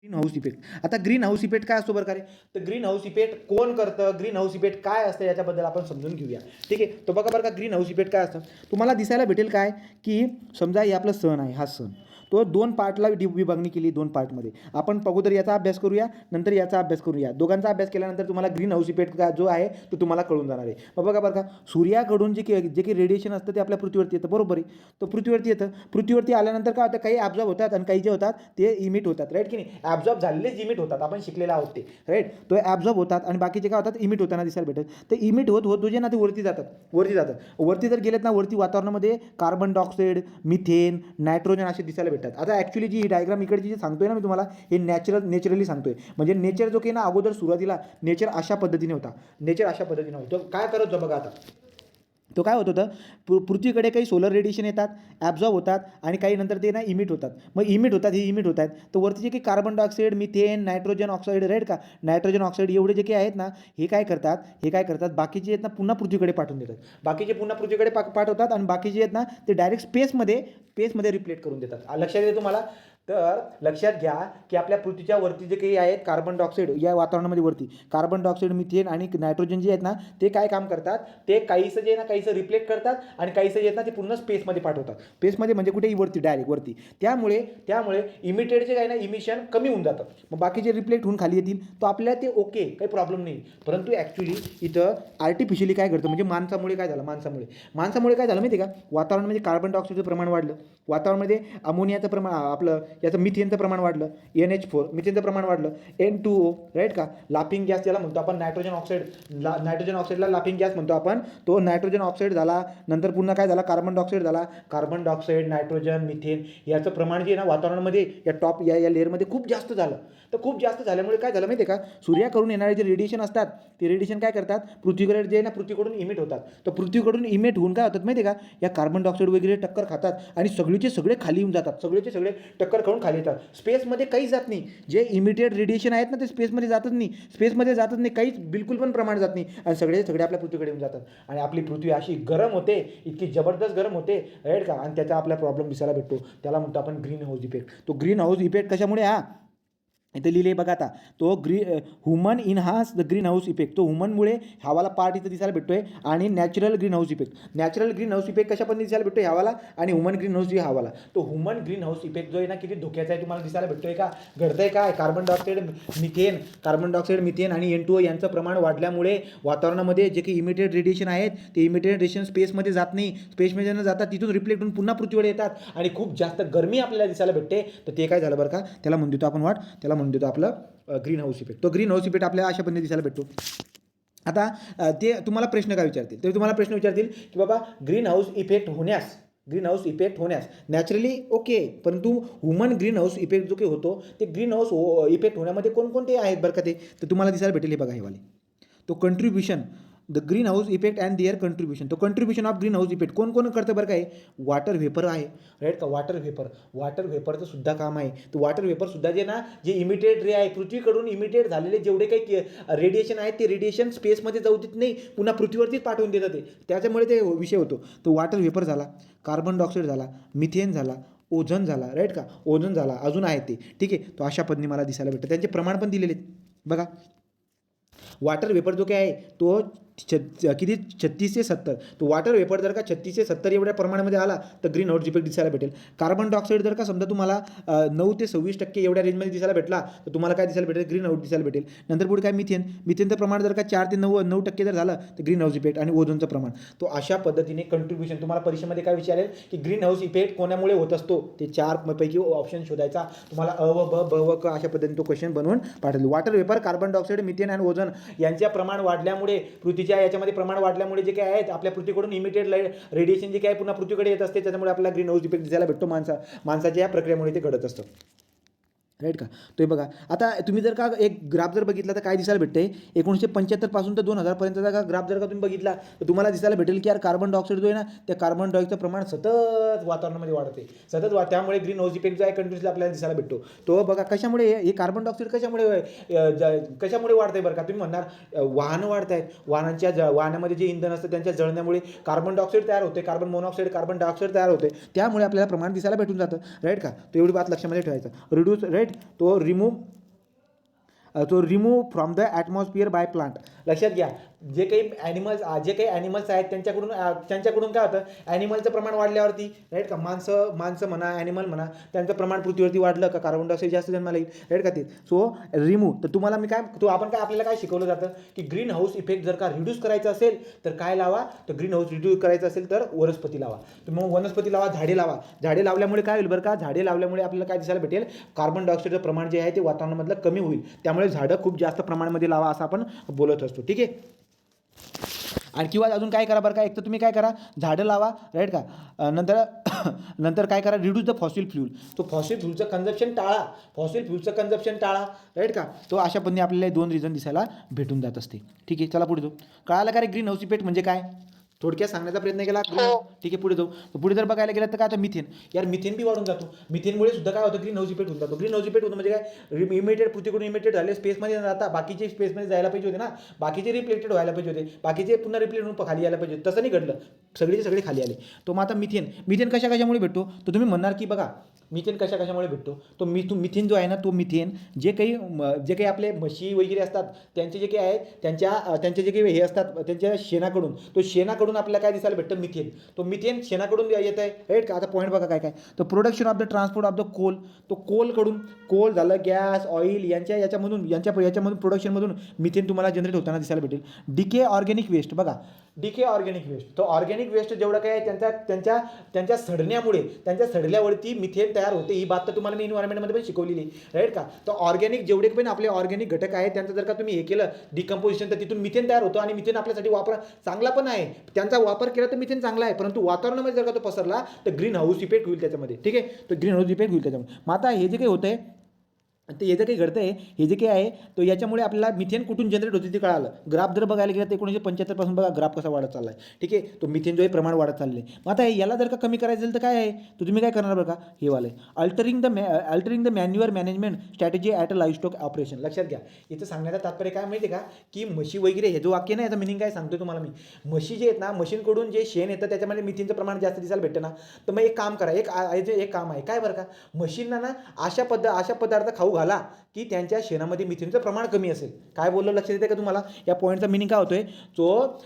Green house effect. आता green house effect काय असतो बरं का रे? तर ग्रीन हाऊस इफेक्ट कोण करतं, ग्रीन हाऊस इफेक्ट काय असतं याच्याबद्दल आपण समजून घेऊया. ठीक आहे. तर बघा बरं का, ग्रीन हाऊस इफेक्ट काय असतं. तुम्हाला दिसायला भेटेल काय, की समजा हे आपलं सण आहे, हा सण तो दोन पार्टला विभागणी केली, दोन पार्टमध्ये. आपण अगोदर याचा अभ्यास करूया, नंतर याचा अभ्यास करूया. दोघांचा अभ्यास केल्यानंतर तुम्हाला ग्रीन हाऊस इफेक्ट का जो आहे तो तुम्हाला कळून जाणार आहे. मग बघा बरं का, सूर्याकडून जे काही रेडिएशन असतं ते आपल्या पृथ्वीवरती येतं, बरोबर आहे. तो पृथ्वीवरती येतं. पृथ्वीवरती आल्यानंतर काय होतं, काही ॲब्झॉर्ब होतात आणि काही जे होतात ते इमिट होतात, राईट की नाही. ॲब्झॉर्ब झालेलेच इमिट होतात, आपण शिकलेले आहोत ते, राईट. तो ॲब्झॉर्ब होतात आणि बाकीचे काय होतात, इमिट होताना दिसायला भेटत. तर इमिट होत होत जे ना ते वरती जातात, वरती जातात. वरती जर गेलेत ना, वरती वातावरणामध्ये कार्बन डायऑक्साईड, मिथेन, नायट्रोजन असे दिसायला भेटतात. आता ॲक्च्युली जी डायग्राम इकडची जी सांगतोय ना मी तुम्हाला, हे नॅचरली सांगतोय. म्हणजे नेचर जो काही ना अगोदर सुरुवातीला नेचर अशा पद्धतीने होता, नेचर अशा पद्धतीने होतं. काय करत होतं बघा आता, तो काय होत होतं, पृथ्वीकडे काही सोलर रेडिएशन येतात, ॲब्झॉर्ब होतात आणि काही नंतर ते ना इमिट होतात. मग इमिट होतात, हे इमिट होत आहेत. तर वरती जे काही carbon dioxide, methane, nitrogen oxide, right का, नायट्रोजन ऑक्साईड एवढे जे काही आहेत ना, हे काय करतात बाकीचे आहेत ना पुन्हा पृथ्वीकडे पाठवून देतात. बाकीचे पुन्हा पृथ्वीकडे पाठवतात आणि बाकीचे आहेत ना ते डायरेक्ट स्पेसमध्ये रिफ्लेक्ट करून देतात. लक्षात येते तुम्हाला. तर लक्षात घ्या की आपल्या पृथ्वीच्या वरती जे काही आहेत कार्बन डायऑक्साईड, या वातावरणामध्ये वरती कार्बन डायऑक्साईड, मिथेन आणि नायट्रोजन जे आहेत ना, ते काय काम करतात, ते काहीसं जे आहे ना काहीसं रिफ्लेक्ट करतात आणि काहीसं जे आहेत ना ते पुन्हा स्पेसमध्ये पाठवतात. स्पेसमध्ये म्हणजे कुठेही वरती, डायरेक्ट वरती. त्यामुळे इमिटेड जे आहे ना इमिशन कमी होऊन जातं. मग बाकीचे रिफ्लेक्ट होऊन खाली येतील, तर आपल्याला ते ओके, काही प्रॉब्लेम नाही. परंतु ॲक्च्युली इथं आर्टिफिशियली काय घडतं, म्हणजे माणसामुळे काय झालं, माणसामुळे काय झालं माहिती आहे का, वातावरणामध्ये कार्बन डायऑक्साईडचं प्रमाण वाढलं, वातावरणामध्ये अमोनियाचं प्रमाण, आपलं याचं मिथेनचं प्रमाण वाढलं, NH4 मिथेनचं प्रमाण वाढलं, N2O, राईट का, लाफिंग गॅस ज्याला म्हणतो आपण, नायट्रोजन ऑक्साईडला लाफिंग गॅस म्हणतो आपण. तो नायट्रोजन ऑक्साईड झाला, नंतर पुन्हा काय झाला, कार्बन डायऑक्साईड झाला. कार्बन डायऑक्साईड, नायट्रोजन, मिथेन याचं प्रमाण जे आहे ना वातावरणामध्ये या टॉप या लेअरमध्ये खूप जास्त झालं. तर खूप जास्त झाल्यामुळे काय झालं माहिती आहे का, सूर्याकडून येणारे जे रेडिएशन असतात, ते रेडिएशन काय करतात, पृथ्वीकडे जे आहे ना पृथ्वीकडून इमिट होतात. तर पृथ्वीकडून इमिट होऊन काय होतात माहिती आहे का, या कार्बन डायऑक्साईड वगैरे टक्कर खातात आणि सगळेचे सगळे खाली येऊन जातात, सगळेचे सगळे टक्कर खाऊन खाली येतात. स्पेसमध्ये काहीच जात नाही. जे इमिटेड रेडिएशन आहेत ना ते स्पेसमध्ये जातच नाही, काहीच बिलकुल पण प्रमाण जात नाही आणि सगळे आपल्या पृथ्वीकडे येऊन जातात. आणि आपली पृथ्वी अशी गरम होते, इतकी जबरदस्त गरम होते, राईट का, आणि त्याचा आपला प्रॉब्लेम दिसायला भेटतो. त्याला म्हणतो आपण ग्रीन हाऊस इफेक्ट. तो ग्रीन हाऊस इफेक्ट कशामुळे, हा इथे लिहिले बघा आता, तो human enhance the greenhouse effect. तो ह्युमनमुळे हवाला पार्ट इथं दिसायला भेटतोय. आणि नॅचरल ग्रीन हाऊस इफेक्ट कशा पण दिसायला भेटतोय हवाला, आणि ह्युमन ग्रीन हाऊस जी हवाला. तो ह्युमन ग्रीन हाऊस इफेक्ट जो आहे ना किती धोक्याचा आहे तुम्हाला दिसायला भेटतोय का, घडतंय काय, कार्बन डायऑक्साईड, मिथेन आणि N2O यांचं प्रमाण वाढल्यामुळे वातावरणामध्ये जे काही इमिटेड रेडिएशन आहेत, ते इमिटेड रेडिएशन स्पेसमध्ये जात नाही, स्पेसमध्ये न जाता तिथून रिफ्लेक्ट होऊन पुन्हा पृथ्वीवर येतात आणि खूप जास्त गरमी आपल्याला दिसायला भेटते. तर ते काय झालं बरं का, त्याला म्हणून देतो आपण त्याला म्हणून देतो आपलं ग्रीन हाऊस इफेक्ट. तो ग्रीन हाऊस इफेक्ट आपल्याला अशा पद्धतीने दिसायला भेटतो. आता ते तुम्हाला प्रश्न काय विचारतील, ते तुम्हाला प्रश्न विचारतील की बाबा ग्रीन हाऊस इफेक्ट होण्यास नॅचरली ओके, परंतु ह्युमन ग्रीन हाऊस इफेक्ट जो काही होतो, ते ग्रीन हाऊस इफेक्ट होण्यामध्ये कोणकोणते आहेत बरं का, ते तुम्हाला दिसायला भेटेल. हे बघा, हे वाले, तो contribution, the greenhouse effect and their contribution. तो contribution of greenhouse effect कोण करतं बरं काय, वॉटर व्हेपर आहे, राईट का, वॉटर व्हेपरचं सुद्धा काम आहे. तर वॉटर व्हेपर सुद्धा जे ना, जे इमिटेड रे आहे, पृथ्वीकडून इमिटेड झालेले जेवढे काही रेडिएशन आहेत, ते रेडिएशन स्पेसमध्ये जाऊ देत नाही, पुन्हा पृथ्वीवरतीच पाठवून देतं ते, त्याच्यामुळे ते विषय होतो. तो वॉटर व्हेपर झाला, कार्बन डायऑक्साईड झाला, मिथेन झाला, ओझोन झाला, राईट का, ओझोन झाला, अजून आहे ते, ठीक आहे. तो अशा पद्धतीने मला दिसायला भेटतं. त्यांचे प्रमाण पण दिलेले आहेत बघा. वॉटर वेपर जो काय आहे तो किती 36 ते 70. तो वॉटर वेपर जर का 36 ते 70 एवढ्या प्रमाणामध्ये आला तर ग्रीन हाऊस इफेक्ट दिसायला भेटेल. कार्बन डायऑक्साईड जर का समजा तुम्हाला 9 ते 26% एवढ्या रेंजमध्ये दिसायला भेटला तर तुम्हाला काय दिसायला भेटेल, ग्रीन हाऊस दिसायला भेटेल. नंतर पुढे काय, मिथेनचं प्रमाण जर का 4 ते 9% जर झालं तर ग्रीन हाऊस इफेक्ट. आणि ओझोनचं प्रमाण. तो अशा पद्धतीने कंट्रीब्युशन तुम्हाला परीक्षेमध्ये काय विचारेल की ग्रीन हाऊस इफेक्ट कोणामुळे होत असतो, ते 4 पैकी ऑप्शन शोधायचा. तुम्हाला अ व ब व क अशा पद्धतीने तो क्वेश्चन बनवून पाठवले. Water vapour, carbon dioxide, methane आणि ओझोन यांचे प्रमाण वाढल्यामुळे, पृथ्वीच्या याच्यामध्ये प्रमाण वाढल्यामुळे जे काय आहेत आपल्या पृथ्वीकडून इमिटेड रेडिएशन जे काय पुन्हा पृथ्वीकडे येत असते, त्याच्यामुळे आपल्याला ग्रीन हाऊस इफेक्ट दिसायला भेटतो. माणसाच्या या प्रक्रियेमुळे ते घडत असतं, राईट का. तो बघा आता तुम्ही जर का एक ग्राफ जर बघितला तर काय दिसायला भेटते, 1975 पासून तर 2000 पर्यंतचा का ग्राफ जर का तुम्ही बघितला तर तुम्हाला दिसायला भेटेल की यार कार्बन डायऑक्साईड जो आहे ना, त्या कार्बन डायऑक्साईडचं प्रमाण सतत वातावरणामध्ये वाढते, त्यामुळे ग्रीन हाऊस इफेक्ट जो आहे कंटिन्युअसली आपल्याला दिसायला भेटतो. तो बघा कशामुळे, हे कार्बन डायऑक्साईड कशामुळे वाढतंय बरं का. तुम्ही म्हणणार वाहनं वाढत आहेत, वाहनामध्ये जे इंधन असतं त्यांच्या जळण्यामुळे कार्बन डायऑक्साईड तयार होते, कार्बन मोनॉक्साईड, कार्बन डायऑक्साईड तयार होते, त्यामुळे आपल्याला प्रमाण दिसायला भेटून जातं, राईट का. तो एवढी बात लक्षामध्ये ठेवायचं. राईट, तो remove from the atmosphere by plant. लक्षात घ्या, जे काही ॲनिमल्स आहेत त्यांच्याकडून काय होतं, ॲनिमलचं प्रमाण वाढल्यावरती राईट का, माणसं म्हणा, ॲनिमल म्हणा, त्यांचं प्रमाण पृथ्वीवरती वाढलं का कार्बन डायऑक्साईड जास्त जन्माला येईल राईट का. ते सो रिमूव्ह, तर तुम्हाला मी काय आपल्याला काय शिकवलं जातं की ग्रीन हाऊस इफेक्ट जर का रिड्यूस करायचं असेल तर काय लावा, तर ग्रीन हाऊस रिड्यूस करायचं असेल तर वनस्पती लावा. तर मग वनस्पती लावा, झाडे लावा. झाडे लावल्यामुळे काय होईल बरं का, झाडे लावल्यामुळे आपल्याला काय दिसायला भेटेल, कार्बन डायऑक्साईडचं प्रमाण जे आहे ते वातावरणामधलं कमी होईल. त्यामुळे झाडं खूप जास्त प्रमाणामध्ये लावा असं आपण बोलत असतो. ठीक आहे. आणि किंवा अजून काय करा बरं का, एक तर तुम्ही काय करा, झाडं लावा राईट का. नंतर काय करा, रिड्यूस द फॉसिल फ्यूल. तो फॉसिल फ्यूलचं कन्झप्शन टाळा राईट का. तो अशा पद्धतीने आपल्याला 2 रिझन दिसायला भेटून जात असते. ठीक आहे, चला पुढे जाऊ. कळालं का रे ग्रीन हाऊस इफेक्ट म्हणजे काय, थोडक्यात सांगण्याचा प्रयत्न केला. ठीक आहे, पुढे जाऊ. तर पुढे जर बघायला गेलं तर काय, आता मिथेन. यार मिथेन बी वाढून जातो. मिथेनमुळे सुद्धा काय होतं, ग्रीन हाऊस इफेक्ट होऊन जातो. ग्रीन हाऊस इफेक्ट होतं म्हणजे काय, इमिटेड पृथ्वीकडून इमिटेड झाले, स्पेसमध्ये जाता, बाकीचे स्पेसमध्ये जायला पाहिजे होते ना, बाकीचे रिफ्लेक्टेड व्हायला पाहिजे होते, बाकीचे पुन्हा रिफ्लेक्ट होऊन खाली यायला पाहिजे, तसं नाही घडलं, सगळे खाली आले. तो मग आता मिथेन कशामुळे भेटतो, तर तुम्ही म्हणणार की बघा मिथेन कशामुळे भेटतो, तो मिथेन जो आहे ना, तो मिथेन जे काही आपले म्हशी वगैरे असतात त्यांचे जे काही आहे त्यांचे जे काही हे असतात त्यांच्या शेणाकडून आपल्याला काय दिसायला भेटतं, मिथेन. तो मिथेन शेणाकडून येत आहे राईट का. आता पॉईंट बघा काय तर production of the transport of the coal. तो कोल झालं, गॅस, ऑइल याच्यामधून प्रोडक्शनमधून मिथेन तुम्हाला जनरेट होताना दिसायला भेटेल. Decay organic waste. बघा डिके ऑर्गॅनिक वेस्ट, तो ऑर्गॅनिक वेस्ट जेवढं काय आहे त्यांच्या सडल्यावरती मिथेन तयार होते. ही बात तर तुम्हाला मी एन्व्हायरमेंटमध्ये पण शिकवलेली राईट का. तर ऑर्गॅनिक जेवढे पण आपले ऑर्गॅनिक घटक आहेत त्यांचं जर का तुम्ही हे केलं डिकम्पोजिशन, तर तिथून मिथेन तयार होतो. आणि मिथेन आपल्यासाठी चांगला पण आहे, त्यांचा वापर केला तर मिथेन चांगला आहे. परंतु वातावरणामध्ये जर का तो पसरला तर ग्रीन हाऊस इफेक्ट होईल त्याच्यामध्ये. ठीक आहे, तो ग्रीन हाऊस इफेक्ट होईल त्याच्यामध्ये. मग आता हे जे काही होतं आहे, ते हे जे काही घडतं आहे, हे जे काही आहे, तो याच्यामुळे आपल्याला मिथेन कुठून जनरेट होते ते कळालं. ग्राफ जर बघायला गेलं तर 1975 पासून बघा ग्राफ कसा वाढत चालला आहे. ठीक आहे, तो मिथेन जो आहे प्रमाण वाढत चालले. मग आता याला जर का कमी करायचं असेल तर काय आहे, तर तुम्ही काय करणार बरं का, हे वाले altering the manure management strategy at a livestock operation. लक्षात घ्या, इथं सांगण्याचं तात्पर्य काय माहिती आहे का, की म्हशी वगैरे हे जो वाक्य नाही, याचं मिनिंग काय सांगतो तुम्हाला मी. म्हशी जे आहेत ना, म्हशींकडून जे शेण येतं त्याच्यामध्ये मिथेनचं प्रमाण जास्त दिसायला भेटतं ना, तर मग एक काम करा, एक काम आहे काय बरं का, म्हशींना ना अशा पदार्थ खाऊ घाला की त्यांच्या शेणामध्ये मिथेनचं प्रमाण कमी असेल. काय बोललं लक्षात येते का तुम्हाला, या पॉईंटचा मिनिंग काय होतोय, तो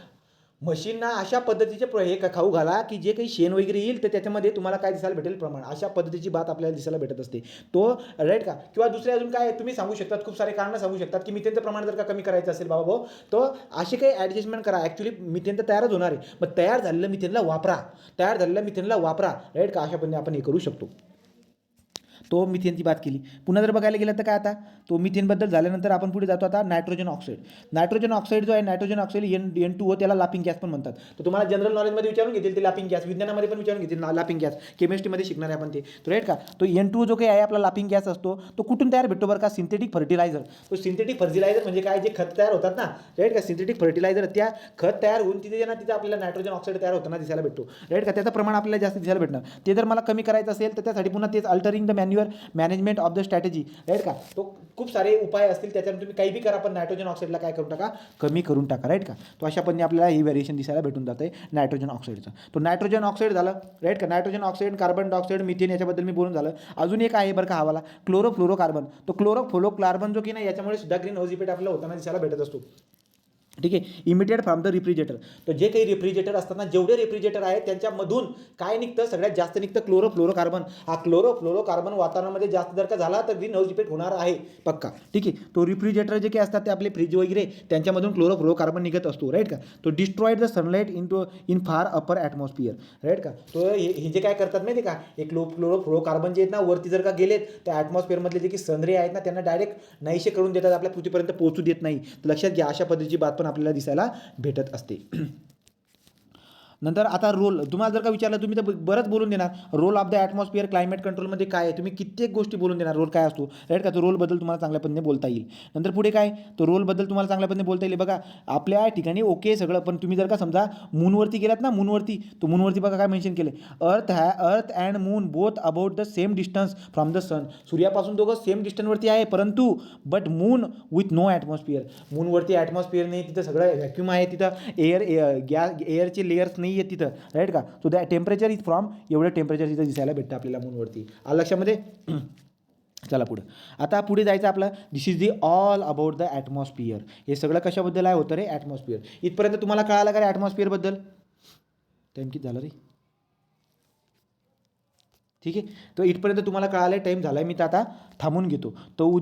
म्हशींना अशा पद्धतीचे हे खाऊ घाला की जे काही शेण वगैरे येईल तर त्याच्यामध्ये तुम्हाला काय दिसायला भेटेल, प्रमाण. अशा पद्धतीची बात आपल्याला दिसायला भेटत असते तो राईट का. किंवा दुसरे अजून काय तुम्ही सांगू शकतात, खूप सारे कारणं सांगू शकतात की मिथेनचं प्रमाण जर का कमी करायचं असेल बाबा भाऊ, तो अशी काही ॲडजस्टमेंट करा. ॲक्च्युली मिथेन तर तयारच होणार आहे, मग तयार झालेलं मिथेनला वापरा राईट का. अशा पद्धतीने आपण हे करू शकतो. तो मिथेनची बात केली. पुन्हा जर बघायला गेलं तर काय, आता तो मिथेनबद्दल झाल्यानंतर आपण पुढे जातो आता नायट्रोजन ऑक्साईड जो आहे, नायट्रोजन ऑक्साईड N2O, त्याला लाफिंग गॅस पण म्हणतात. तर तुम्हाला जनरल नॉलेजमध्ये विचारून घेतील ते लाफिंग गॅस, विज्ञानामध्ये पण विचारून घेतील लाफिंग गॅस, केमिस्ट्रीमध्ये शिकणार आहे आपण ते राईट का. तो N2O जो काही आहे आपला लाफिंग गॅस असतो, तो कुठून तयार भेटतो बरं का, सिंथेटिक फर्टिलायझर. तो सिंथेटिक फर्टिलायझर म्हणजे काय, जे खत तयार होतात ना राईट का, सिंथेटिक फर्टिलायझर, त्या खत तयार होऊन तिथे आपल्याला नायट्रोजन ऑक्साईड तयार होताना दिसायला भेटतो राईट का. त्याचं प्रमाण आपल्याला जास्त दिसायला भेटणार. ते जर मला कमी करायचं असेल तर त्यासाठी पुन्हा तेच altering the manure management of the strategy right का. तो खूप सारे उपाय असतील, त्याच्यावर तुम्ही काही बी करा, पण नायट्रोजन ऑक्साईडला काय करून टाका, कमी करून टाका राईट का. तो अशा पद्धतीने आपल्याला ही व्हेरिएशन दिसायला भेटून जाते नायट्रोजन ऑक्साईडचं. तो नायट्रोजन ऑक्साईड झालं राईट का. Nitrogen oxide, carbon dioxide, methane याच्याबद्दल मी बोलून झालं. अजून एक आहे बरं का हवाला, क्लोरोफ्लोरोकार्बन. तो क्लोरोफ्लोरोकार्बन जो की नाही, याच्यामुळे सुद्धा ग्रीन हाऊस इफेक्ट आपल्याला होताना दिसायला भेटत असतो. ठीक आहे, इमिटेड फ्रॉम द रेफ्रिजरेटर. तर जे काही रेफ्रिजरेटर असतात ना, जेवढे रेफ्रिजरेटर आहेत त्यांच्यामधून काय निघतं, सगळ्यात जास्त निघतं क्लोरोफ्लोरोकार्बन. हा क्लोरोफ्लोरोकार्बन वातावरणामध्ये जास्त जर का झाला तर ग्रीन हाऊस इफेक्ट होणार आहे पक्का. ठीक आहे, तो रेफ्रिजरेटर जे काही असतात ते आपले फ्रीज वगैरे त्यांच्यामधून क्लोरोफ्लोरोकार्बन निघत असतो राईट का. तो डिस्ट्रॉइड द सनलाईट इन फार अपर ॲटमॉस्फिअर राईट का. तो हे जे काय करतात माहिती का, एक क्लोरोफ्लोरोकार्बन जे आहेत ना, वरती जर का गेलेत त्या ॲटमॉस्फिअरमधले जे की सनरे आहेत ना, त्यांना डायरेक्ट नाहीसे करून देतात, आपल्या पृथ्वीपर्यंत पोहोचू देत नाही. लक्षात घ्या, अशा पद्धतीची बात आपल्याला दिसायला भेटत असते. नंतर आता रोल तुम्हाला जर का विचारलं, तुम्ही तर बरंच बोलून देणार. Role of the atmosphere climate कंट्रोलमध्ये काय आहे, तुम्ही कित्येक गोष्टी बोलून देणार, रोल काय असतो राईट का. तो रोलबद्दल तुम्हाला चांगल्या पद्धतीने बोलता येईल. नंतर पुढे काय, तो रोलबद्दल तुम्हाला चांगल्या पद्धतीने बोलता येईल. बघा आपल्या ठिकाणी ओके सगळं, पण तुम्ही जर का समजा मूनवरती गेलात ना, मूनवरती बघा काय मेन्शन केलं, earth and moon both about the same distance from the sun. सूर्यापासून दोघं सेम डिस्टन्सवरती आहे, परंतु but moon with no atmosphere. मूनवरती ॲटमॉस्फिअर नाही, तिथं सगळं व्हॅक्यूम आहे, तिथं एअरचे लेयर्स नाही आहेत तिथं राईट का. So the temperature is from एवढं टेम्परेचर तिथं दिसायला भेटतं आपल्याला मूनवरती. लक्षामध्ये चला पुढं. आता पुढे जायचं आपलं. This is the all about the atmosphere. हे सगळं कशाबद्दल आहे होतं रे? ॲटमॉस्फिअर. इथपर्यंत तुम्हाला कळालं का रे ॲटमॉस्फिअरबद्दल? टाईम किती झालं रे? ठीक आहे. तर इथपर्यंत तुम्हाला कळालं आहे, टाईम झाला आहे, मी तर आता थांबून घेतो. तो